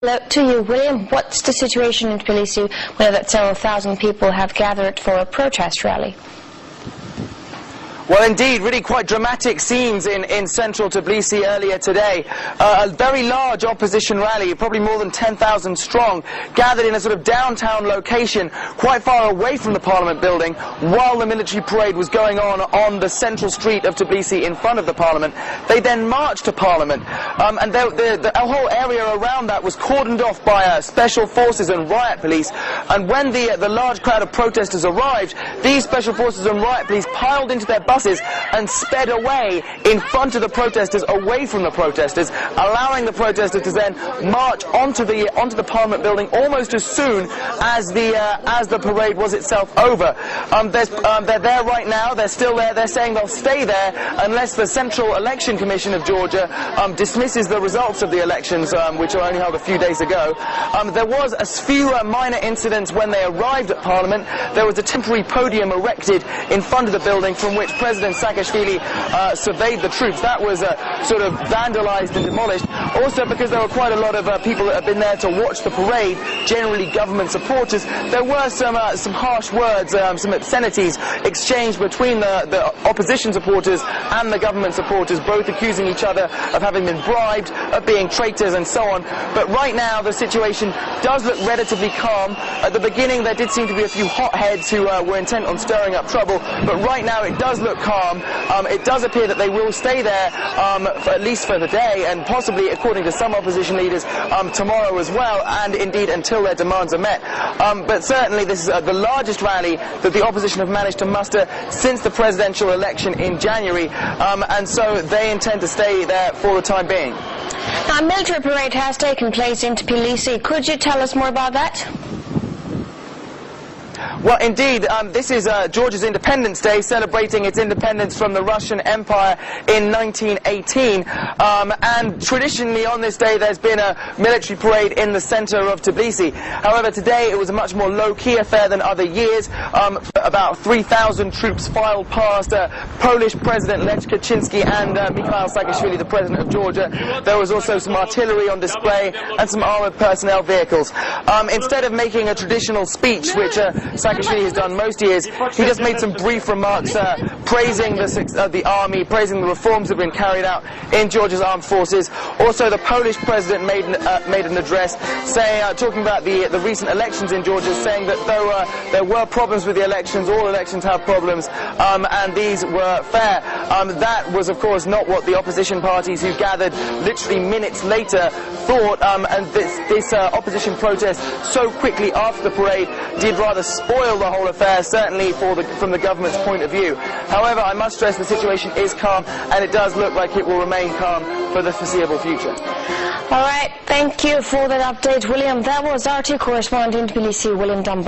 Hello to you, William. What's the situation in Tbilisi where that several thousand people have gathered for a protest rally? Well, indeed, really quite dramatic scenes in central Tbilisi earlier today. A very large opposition rally, probably more than 10,000 strong, gathered in a sort of downtown location quite far away from the parliament building while the military parade was going on the central street of Tbilisi in front of the parliament. They then marched to parliament, and the whole area around that was cordoned off by special forces and riot police. And when the large crowd of protesters arrived, these special forces and riot police piled into their buses and sped away in front of the protesters, away from the protesters, allowing the protesters to then march onto the parliament building almost as soon as the parade was itself over. They're there right now. They're still there. They're saying they'll stay there unless the Central Election Commission of Georgia dismisses the results of the elections, which were only held a few days ago. There was a few minor incidents when they arrived at Parliament. There was a temporary podium erected in front of the building from which President Saakashvili surveyed the troops. That was sort of vandalized and demolished. Also, because there were quite a lot of people that have been there to watch the parade, generally government supporters, there were some harsh words, some obscenities exchanged between the opposition supporters and the government supporters, both accusing each other of having been bribed, of being traitors and so on. But right now the situation does look relatively calm. At the beginning there did seem to be a few hotheads who were intent on stirring up trouble, but right now it does look calm. It does appear that they will stay there at least for the day, and possibly, according to some opposition leaders, tomorrow as well, and indeed until their demands are met. But certainly this is the largest rally that the opposition have managed to muster since the presidential election in January, and so they intend to stay there for the time being. Now, a military parade has taken place in Tbilisi. Could you tell us more about that? Well, indeed, this is Georgia's Independence Day, celebrating its independence from the Russian Empire in 1918. And traditionally on this day there's been a military parade in the center of Tbilisi. However, today it was a much more low-key affair than other years. About 3,000 troops filed past Polish President Lech Kaczynski and Mikhail Saakashvili, the President of Georgia. There was also some artillery on display and some armored personnel vehicles. Instead of making a traditional speech, which Saakashvili has done most years, he just made some brief remarks praising the army, praising the reforms that have been carried out in Georgia's armed forces. Also, the Polish president made an address talking about the recent elections in Georgia, saying that though there were problems with the elections, all elections have problems, and these were fair. That was, of course, not what the opposition parties who gathered literally minutes later thought, and this opposition protest so quickly after the parade did rather spoil the whole affair, certainly from the government's point of view. However, I must stress the situation is calm, and it does look like it will remain calm for the foreseeable future. All right, thank you for that update, William. That was RT correspondent in Tbilisi, William Dumbum.